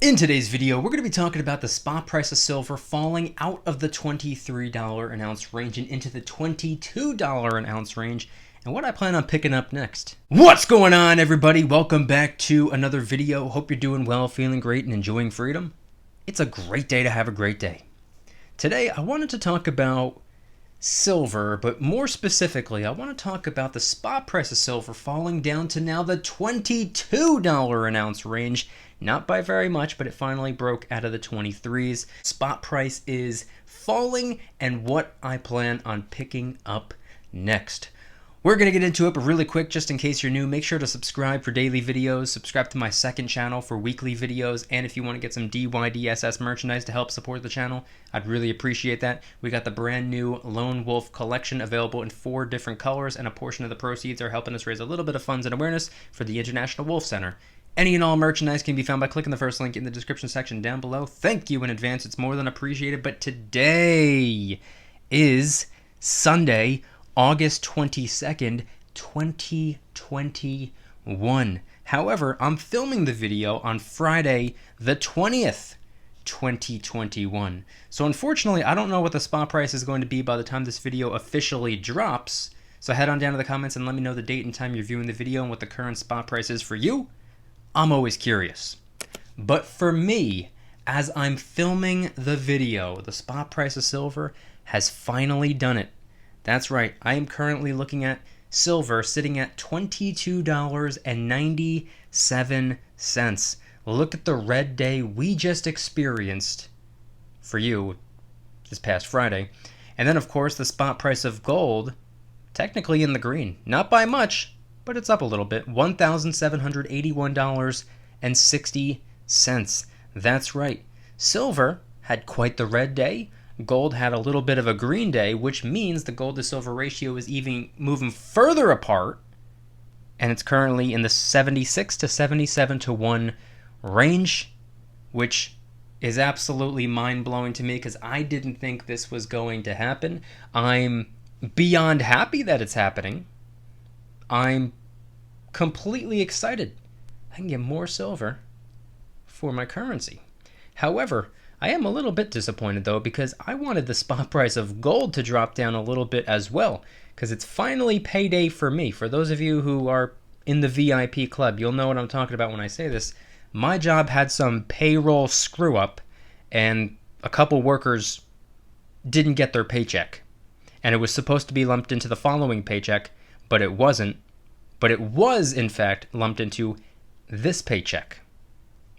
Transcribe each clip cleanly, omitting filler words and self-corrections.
In today's video, we're going to be talking about the spot price of silver falling out of the $23 an ounce range and into the $22 an ounce range, and what I plan on picking up next. What's going on, everybody? Welcome back to another video. Hope you're doing well, feeling great, and enjoying freedom. It's a great day to have a great day. Today, I wanted to talk about silver, but more specifically, I want to talk about the spot price of silver falling down to now the $22 an ounce range. Not by very much, but it finally broke out of the 23s. Spot price is falling, and what I plan on picking up next. We're going to get into it, but really quick, just in case you're new, make sure to subscribe for daily videos, subscribe to my second channel for weekly videos, and if you want to get some DYDSS merchandise to help support the channel, I'd really appreciate that. We got the brand new Lone Wolf collection available in 4 different colors, and a portion of the proceeds are helping us raise a little bit of funds and awareness for the International Wolf Center. Any and all merchandise can be found by clicking the first link in the description section down below. Thank you in advance. It's more than appreciated. But today is Sunday, August 22nd, 2021. However, I'm filming the video on Friday, the 20th, 2021. So unfortunately, I don't know what the spot price is going to be by the time this video officially drops. So head on down to the comments and let me know the date and time you're viewing the video and what the current spot price is for you. I'm always curious. But for me, as I'm filming the video, the spot price of silver has finally done it. That's right, I am currently looking at silver sitting at $22.97. Look at the red day we just experienced for you this past Friday. And then, of course, the spot price of gold, technically in the green. Not by much, but it's up a little bit. $1,781.60. That's right. Silver had quite the red day. Gold had a little bit of a green day, which means the gold to silver ratio is even moving further apart. And it's currently in the 76 to 77 to 1 range, which is absolutely mind-blowing to me because I didn't think this was going to happen. I'm beyond happy that it's happening. I'm completely excited. I can get more silver for my currency. However, I am a little bit disappointed though because I wanted the spot price of gold to drop down a little bit as well because it's finally payday for me. For those of you who are in the VIP club, you'll know what I'm talking about when I say this. My job had some payroll screw up and a couple workers didn't get their paycheck. And it was supposed to be lumped into the following paycheck, but it wasn't. But it was, in fact, lumped into this paycheck.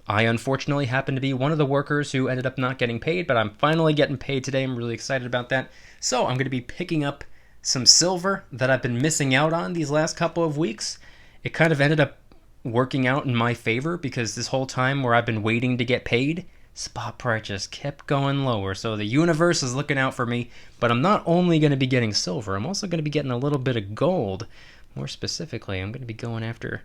I unfortunately happen to be one of the workers who ended up not getting paid, but I'm finally getting paid today. I'm really excited about that. So I'm going to be picking up some silver that I've been missing out on these last couple of weeks. It kind of ended up working out in my favor because this whole time where I've been waiting to get paid, spot price just kept going lower. So the universe is looking out for me, but I'm not only going to be getting silver, I'm also going to be getting a little bit of gold. More specifically, I'm going to be going after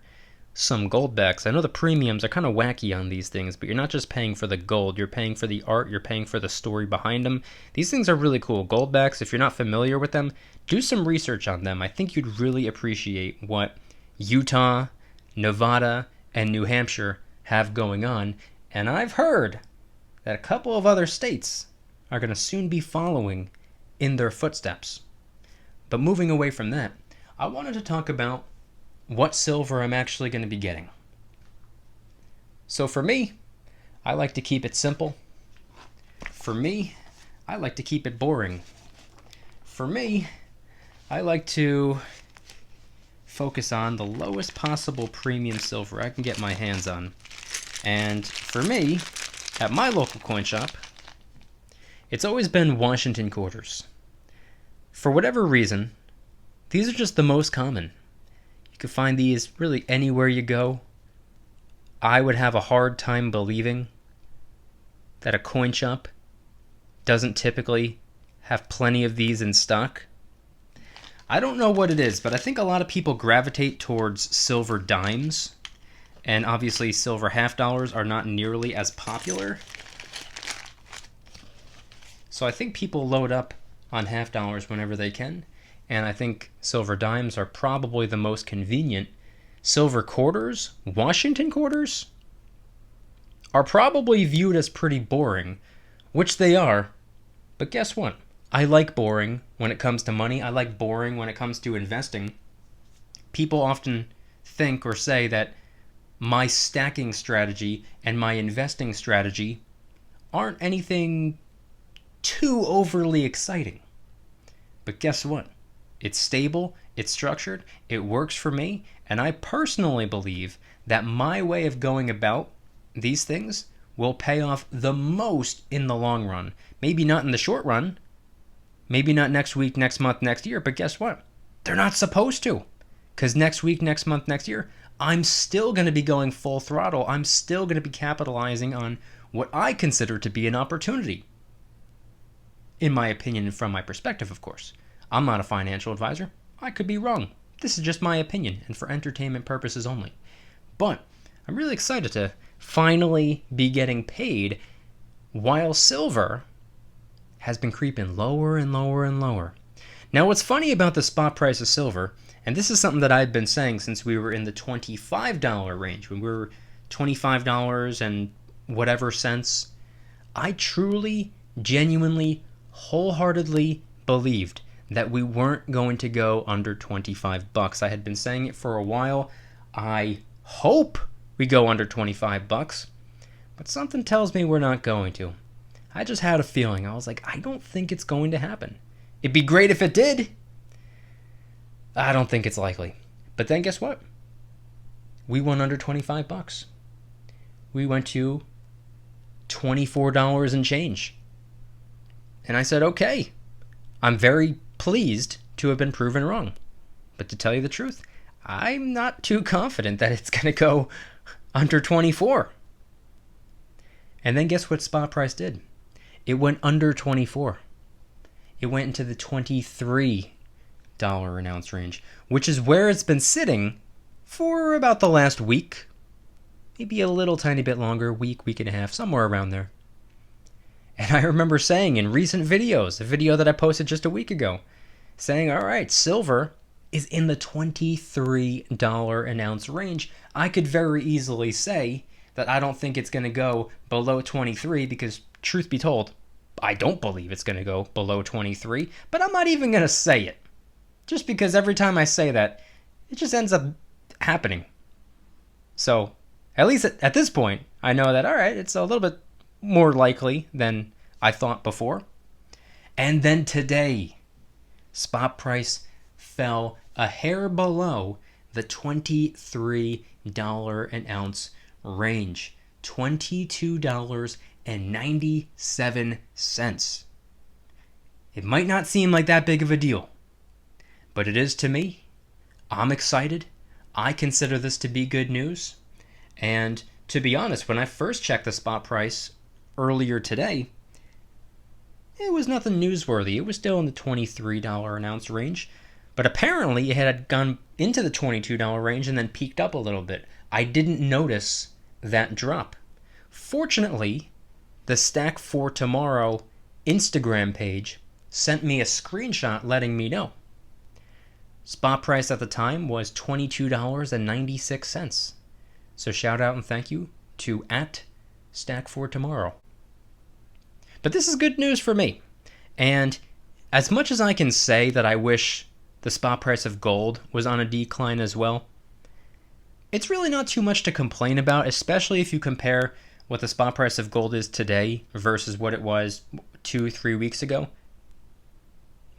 some gold backs. I know the premiums are kind of wacky on these things, but you're not just paying for the gold. You're paying for the art. You're paying for the story behind them. These things are really cool. Gold backs, if you're not familiar with them, do some research on them. I think you'd really appreciate what Utah, Nevada, and New Hampshire have going on. And I've heard that a couple of other states are going to soon be following in their footsteps. But moving away from that, I wanted to talk about what silver I'm actually going to be getting. So for me, I like to keep it simple. For me, I like to keep it boring. For me, I like to focus on the lowest possible premium silver I can get my hands on. And for me, at my local coin shop, it's always been Washington quarters. For whatever reason, these are just the most common. You can find these really anywhere you go. I would have a hard time believing that a coin shop doesn't typically have plenty of these in stock. I don't know what it is, but I think a lot of people gravitate towards silver dimes. And obviously silver half dollars are not nearly as popular. So I think people load up on half dollars whenever they can. And I think silver dimes are probably the most convenient. Silver quarters, Washington quarters, are probably viewed as pretty boring, which they are. But guess what? I like boring when it comes to money. I like boring when it comes to investing. People often think or say that my stacking strategy and my investing strategy aren't anything too overly exciting. But guess what? It's stable, it's structured, it works for me, and I personally believe that my way of going about these things will pay off the most in the long run. Maybe not in the short run, maybe not next week, next month, next year, but guess what? They're not supposed to. Because next week, next month, next year, I'm still going to be going full throttle. I'm still going to be capitalizing on what I consider to be an opportunity. In my opinion and from my perspective, of course. I'm not a financial advisor. I could be wrong. This is just my opinion and for entertainment purposes only. But I'm really excited to finally be getting paid while silver has been creeping lower and lower and lower. Now, what's funny about the spot price of silver, and this is something that I've been saying since we were in the $25 range, when we were $25 and whatever cents, I truly, genuinely, wholeheartedly believed that we weren't going to go under 25 bucks. I had been saying it for a while. I hope we go under 25 bucks, but something tells me we're not going to. I just had a feeling. I was like, I don't think it's going to happen. It'd be great if it did. I don't think it's likely. But then guess what? We went under 25 bucks. We went to $24 and change. And I said, okay, I'm very pleased to have been proven wrong. But to tell you the truth, I'm not too confident that it's going to go under 24. And then guess what spot price did? It went under 24. It went into the $23 an ounce range, which is where it's been sitting for about the last week. Maybe a little tiny bit longer, week and a half, somewhere around there. And I remember saying in recent videos, a video that I posted just a week ago, saying, all right, silver is in the $23 an ounce range. I could very easily say that I don't think it's going to go below 23 because, truth be told, I don't believe it's going to go below 23, but I'm not even going to say it. Just because every time I say that, it just ends up happening. So, at least at this point, I know that, all right, it's a little bit more likely than I thought before. And then today, spot price fell a hair below the $23 an ounce range. $22.97. It might not seem like that big of a deal, but it is to me. I'm excited. I consider this to be good news. And to be honest, when I first checked the spot price earlier today, it was nothing newsworthy. It was still in the $23 an ounce range. But apparently it had gone into the $22 range and then peaked up a little bit. I didn't notice that drop. Fortunately, the Stack for Tomorrow Instagram page sent me a screenshot letting me know. Spot price at the time was $22.96. So shout out and thank you to @Stack4Tomorrow. But this is good news for me. And as much as I can say that I wish the spot price of gold was on a decline as well, it's really not too much to complain about, especially if you compare what the spot price of gold is today versus what it was 2-3 weeks ago.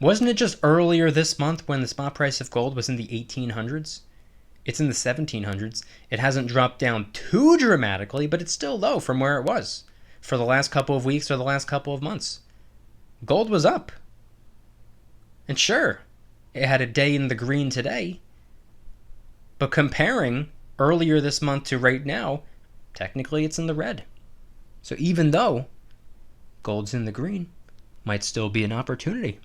Wasn't it just earlier this month when the spot price of gold was in the 1800s? It's in the 1700s. It hasn't dropped down too dramatically, but it's still low from where it was for the last couple of weeks or the last couple of months. Gold was up. And sure, it had a day in the green today, but comparing earlier this month to right now, technically it's in the red. So even though gold's in the green, might still be an opportunity.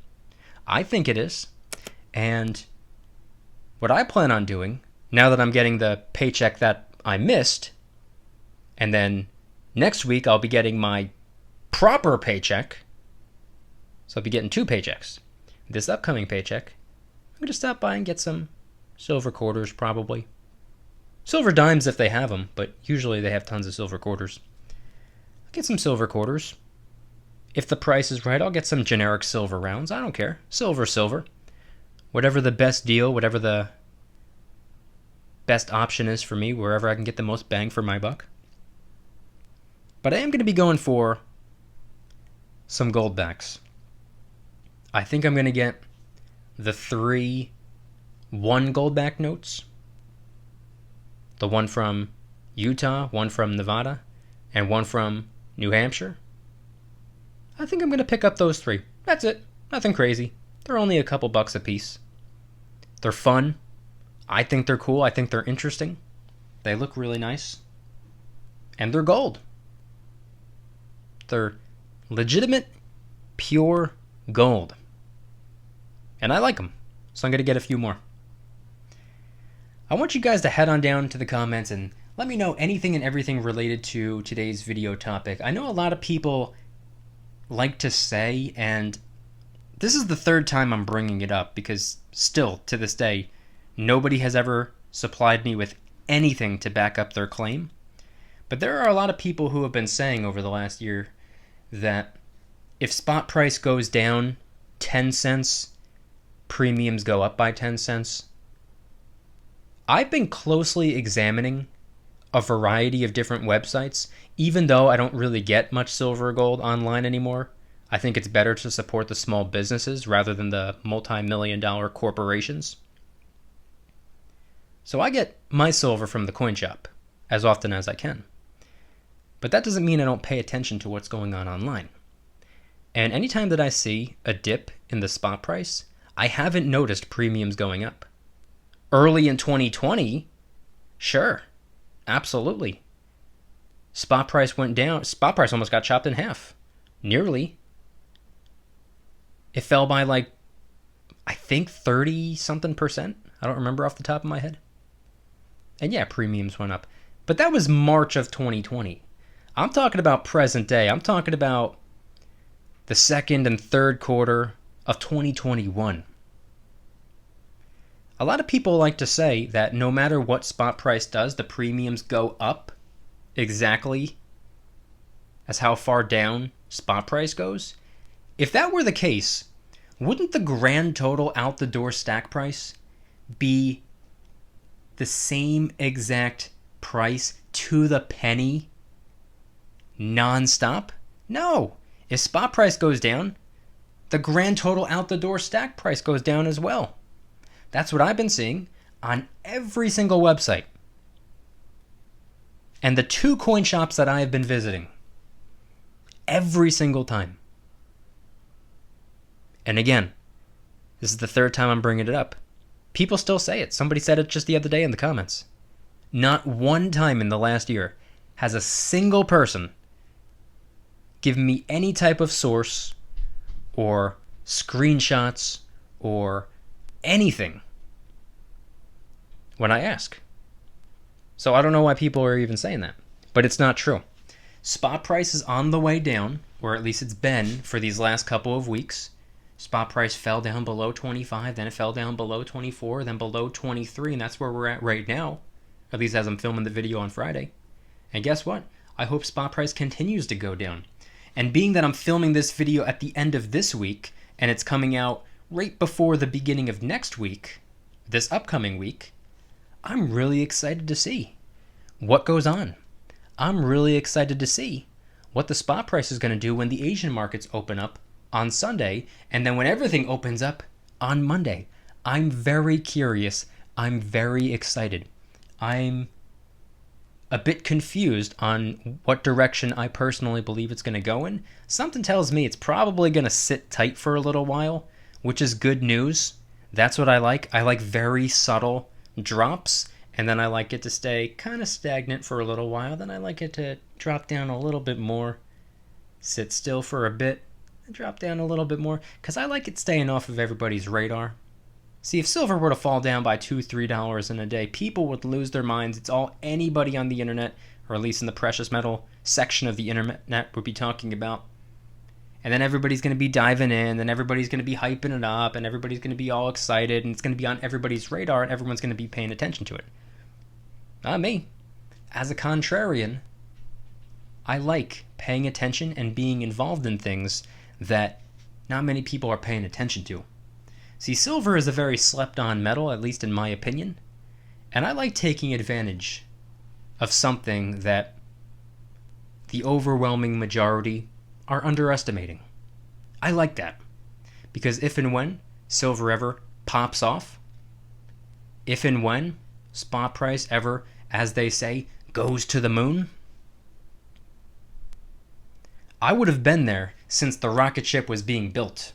I think it is. And what I plan on doing, now that I'm getting the paycheck that I missed, and then next week I'll be getting my proper paycheck, so I'll be getting 2 paychecks. This upcoming paycheck, I'm going to stop by and get some silver quarters probably. Silver dimes if they have them, but usually they have tons of silver quarters. get some silver quarters. If the price is right, I'll get some generic silver rounds. I don't care. Silver, silver. Whatever the best deal, whatever the best option is for me, wherever I can get the most bang for my buck. But I am going to be going for some gold backs. I think I'm going to get the 3 1 gold back notes. The one from Utah, one from Nevada, and one from New Hampshire. I think I'm going to pick up those 3. That's it. Nothing crazy. They're only a couple bucks a piece. They're fun. I think they're cool. I think they're interesting. They look really nice. And they're gold. They're legitimate, pure gold. And I like them. So I'm going to get a few more. I want you guys to head on down to the comments and let me know anything and everything related to today's video topic. I know a lot of people like to say, and this is the 3rd time I'm bringing it up because still, to this day, nobody has ever supplied me with anything to back up their claim. But there are a lot of people who have been saying over the last year that if spot price goes down 10 cents, premiums go up by 10 cents. I've been closely examining a variety of different websites, even though I don't really get much silver or gold online anymore. I think it's better to support the small businesses rather than the multi-million-dollar corporations. So I get my silver from the coin shop as often as I can. But that doesn't mean I don't pay attention to what's going on online. And anytime that I see a dip in the spot price, I haven't noticed premiums going up. Early in 2020, sure, absolutely. Spot price went down. Spot price almost got chopped in half. Nearly. It fell by like, I think 30-something%. I don't remember off the top of my head. And yeah, premiums went up. But that was March of 2020. I'm talking about present day. I'm talking about the 2nd and 3rd quarter of 2021. A lot of people like to say that no matter what spot price does, the premiums go up exactly as how far down spot price goes. If that were the case, wouldn't the grand total out the door stack price be the same exact price to the penny non-stop? No. If spot price goes down, the grand total out the door stack price goes down as well. That's what I've been seeing on every single website. And the 2 coin shops that I have been visiting, every single time. And again, this is the 3rd time I'm bringing it up. People still say it. Somebody said it just the other day in the comments. Not one time in the last year has a single person given me any type of source or screenshots or anything when I ask. So I don't know why people are even saying that, but it's not true. Spot price is on the way down, or at least it's been for these last couple of weeks. Spot price fell down below 25, then it fell down below 24, then below 23, and that's where we're at right now, at least as I'm filming the video on Friday. And guess what? I hope spot price continues to go down. And being that I'm filming this video at the end of this week, and it's coming out right before the beginning of next week, this upcoming week, I'm really excited to see what goes on. I'm really excited to see what the spot price is going to do when the Asian markets open up on Sunday, and then when everything opens up on Monday. I'm very curious. I'm very excited. I'm a bit confused on what direction I personally believe it's going to go in. Something tells me it's probably going to sit tight for a little while, which is good news. That's what I like. I like very subtle drops, and then I like it to stay kind of stagnant for a little while. Then I like it to drop down a little bit more, sit still for a bit, and drop down a little bit more, because I like it staying off of everybody's radar. See, if silver were to fall down by $2-3 in a day, people would lose their minds. It's all anybody on the internet, or at least in the precious metal section of the internet, would be talking about. And then everybody's going to be diving in, and everybody's going to be hyping it up, and everybody's going to be all excited, and it's going to be on everybody's radar, and everyone's going to be paying attention to it. Not me. As a contrarian, I like paying attention and being involved in things that not many people are paying attention to. See, silver is a very slept-on metal, at least in my opinion, and I like taking advantage of something that the overwhelming majority are underestimating. I like that, because if and when silver ever pops off, if and when spot price ever, as they say, goes to the moon, I would have been there since the rocket ship was being built.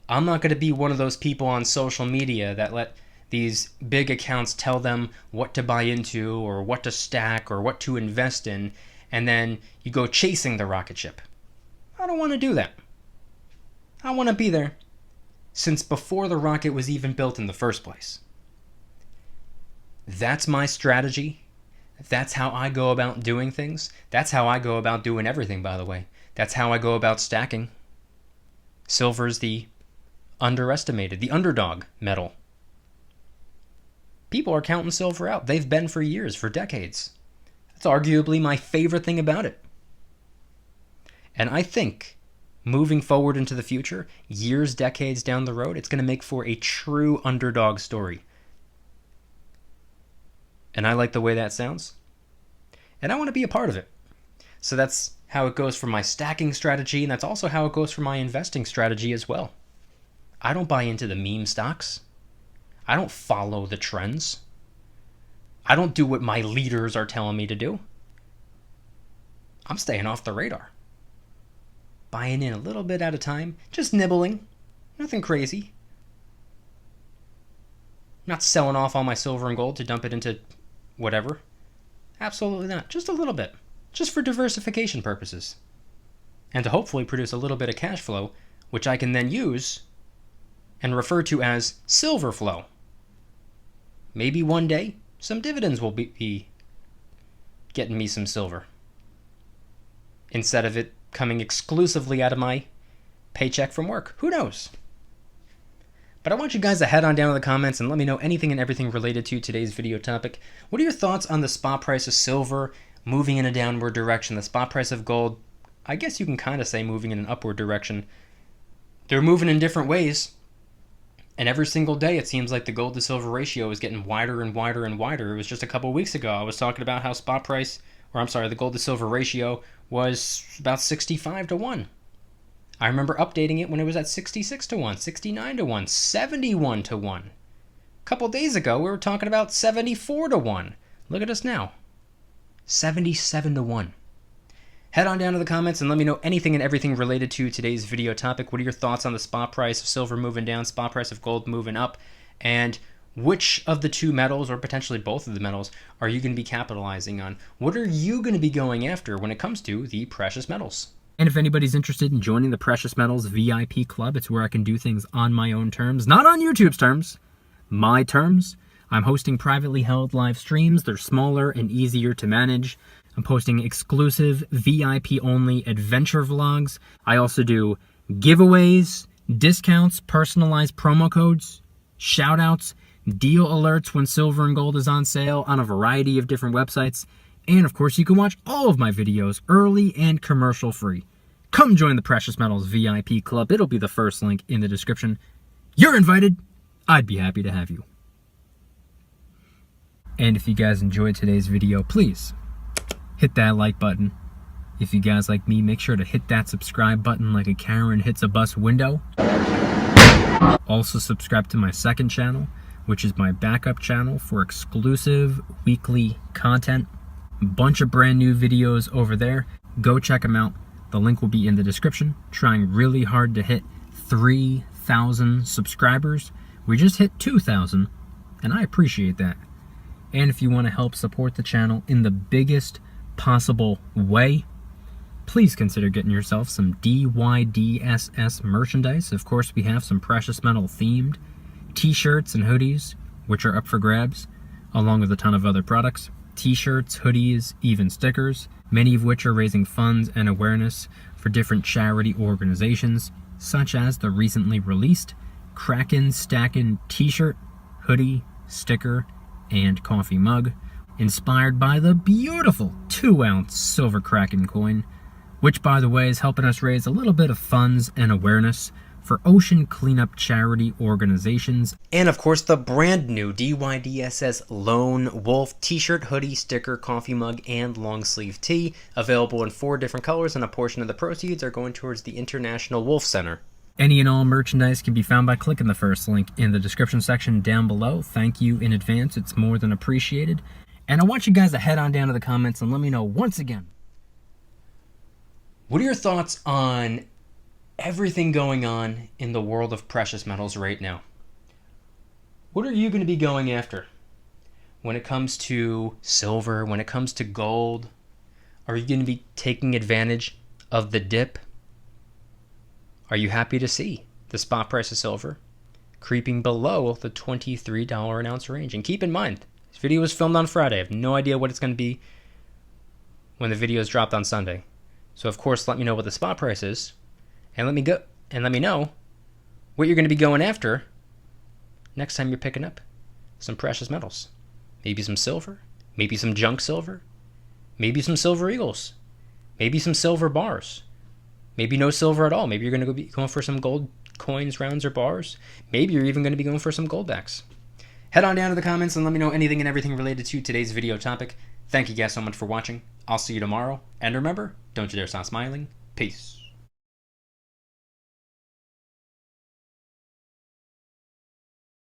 I'm not going to be one of those people on social media that let these big accounts tell them what to buy into or what to stack or what to invest in, and then you go chasing the rocket ship. I don't want to do that. I want to be there since before the rocket was even built in the first place. That's my strategy. That's how I go about doing things. That's how I go about doing everything, by the way. That's how I go about stacking. Silver's the underestimated, the underdog metal. People are counting silver out. They've been for years, for decades. That's arguably my favorite thing about it. And I think moving forward into the future, years, decades down the road, it's going to make for a true underdog story. And I like the way that sounds. And I want to be a part of it. So that's how it goes for my stacking strategy, and that's also how it goes for my investing strategy as well. I don't buy into the meme stocks. I don't follow the trends. I don't do what my leaders are telling me to do. I'm staying off the radar. Buying in a little bit at a time, just nibbling. Nothing crazy. Not selling off all my silver and gold to dump it into whatever. Absolutely not. Just a little bit. Just for diversification purposes. And to hopefully produce a little bit of cash flow, which I can then use and refer to as silver flow. Maybe one day, some dividends will be getting me some silver, instead of it coming exclusively out of my paycheck from work. Who knows? But I want you guys to head on down to the comments and let me know anything and everything related to today's video topic. What are your thoughts on the spot price of silver moving in a downward direction? The spot price of gold, I guess you can kind of say moving in an upward direction. They're moving in different ways. And every single day it seems like the gold to silver ratio is getting wider and wider and wider. It was just a couple weeks ago I was talking about how the gold to silver ratio was about 65 to 1. I remember updating it when it was at 66 to 1, 69 to 1, 71 to 1. A couple days ago, we were talking about 74 to 1. Look at us now. 77 to 1. Head on down to the comments and let me know anything and everything related to today's video topic. What are your thoughts on the spot price of silver moving down, spot price of gold moving up, and which of the two metals, or potentially both of the metals, are you going to be capitalizing on? What are you going to be going after when it comes to the precious metals? And if anybody's interested in joining the Precious Metals VIP Club, it's where I can do things on my own terms, not on YouTube's terms, my terms. I'm hosting privately held live streams. They're smaller and easier to manage. I'm posting exclusive VIP-only adventure vlogs. I also do giveaways, discounts, personalized promo codes, shoutouts, deal alerts when silver and gold is on sale on a variety of different websites. And of course, you can watch all of my videos early and commercial free. Come join the Precious Metals VIP Club. It'll be the first link in the description. You're invited. I'd be happy to have you. And if you guys enjoyed today's video, please hit that like button. If you guys like me, make sure to hit that subscribe button like a Karen hits a bus window. Also subscribe to my second channel, which is my backup channel for exclusive weekly content. Bunch of brand new videos over there. Go check them out. The link will be in the description. Trying really hard to hit 3,000 subscribers. We just hit 2,000, and I appreciate that. And if you want to help support the channel in the biggest possible way, please consider getting yourself some DYDSS merchandise. Of course, we have some precious metal themed t-shirts and hoodies, which are up for grabs, along with a ton of other products. T-shirts, hoodies, even stickers, many of which are raising funds and awareness for different charity organizations, such as the recently released Kraken Stackin' t-shirt, hoodie, sticker, and coffee mug. inspired by the beautiful 2-ounce silver Kraken coin, which, by the way, is helping us raise a little bit of funds and awareness for ocean cleanup charity organizations. And of course, the brand new DYDSS Lone Wolf t-shirt, hoodie, sticker, coffee mug, and long sleeve tee, available in 4 different colors, and a portion of the proceeds are going towards the International Wolf Center. Any and all merchandise can be found by clicking the first link in the description section down below. Thank you in advance, it's more than appreciated. And I want you guys to head on down to the comments and let me know once again, what are your thoughts on everything going on in the world of precious metals right now? What are you going to be going after when it comes to silver, when it comes to gold? Are you going to be taking advantage of the dip? Are you happy to see the spot price of silver creeping below the $23 an ounce range? And keep in mind, this video was filmed on Friday. I have no idea what it's going to be when the video is dropped on Sunday. So of course, let me know what the spot price is. And let me know what you're going to be going after next time you're picking up some precious metals. Maybe some silver, maybe some junk silver, maybe some silver eagles, maybe some silver bars, maybe no silver at all. Maybe you're going to be going for some gold coins, rounds, or bars. Maybe you're even going to be going for some gold backs. Head on down to the comments and let me know anything and everything related to today's video topic. Thank you guys so much for watching. I'll see you tomorrow. And remember, don't you dare stop smiling. Peace.